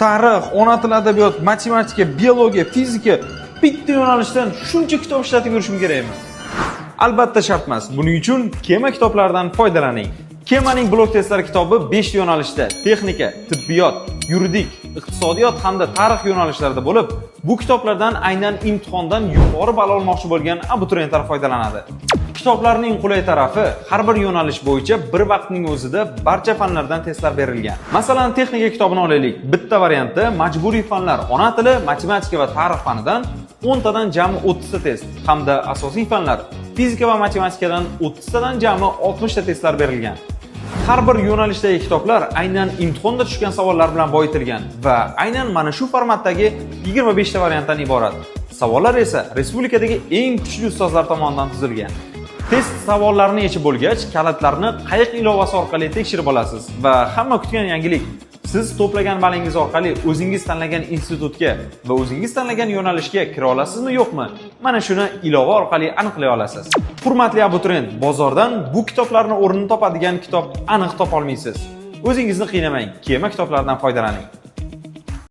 tarix, ona tili adabiyot, matematika, biologiya, fizika bitta yo'nalishdan shuncha kitob ishlatib yurishim kerakmi? Albatta shart emas. Buning uchun Kema kitoblaridan foydalaning. Kemaning blok testlari kitobi 5 yo'nalishda: texnika, tibbiyot, yuridik, iqtisodiyot hamda tarix yo'nalishlarida bo'lib, bu kitoblardan aynan imtihondan yuqori ball olmoqchi bo'lgan abituriyentlar foydalanadi. Kitoblarning qulay tarafi, har bir yo'nalish bo'yicha bir vaqtning o'zida barcha fanlardan testlar berilgan. Masalan, texnika kitobini olaylik. Bitta variantda majburiy fanlar, ona tili, matematika va tarix fanidan 10 tadan jami 30 ta test hamda asosiy fanlar, fizika va matematikadan 30 tadan jami 60 ta testlar berilgan. Har bir yo'nalishdagi kitoblar aynan imtihonda tushgan savollar bilan boyitilgan va aynan mana shu formatdagi 25 ta variantdan iborat. Savollar esa respublikadagi eng kuchli ustozlar tomonidan tuzilgan. Test savollarini yechib bo'lgach, kalitlarni qayiq ilovasi orqali tekshirib olasiz va hamma kutgan yangilik, siz to'plagan ballingiz orqali o'zingiz tanlagan institutga va o'zingiz tanlagan yo'nalishga kira olasizmi, yo'qmi? Mana shuni ilova orqali aniqlay olasiz. Hurmatli abituriyent, bozordan bu kitoblarning o'rnini topadigan kitob aniq topa olmaysiz. O'zingizni qiynamang, Kema kitoblaridan foydalaning.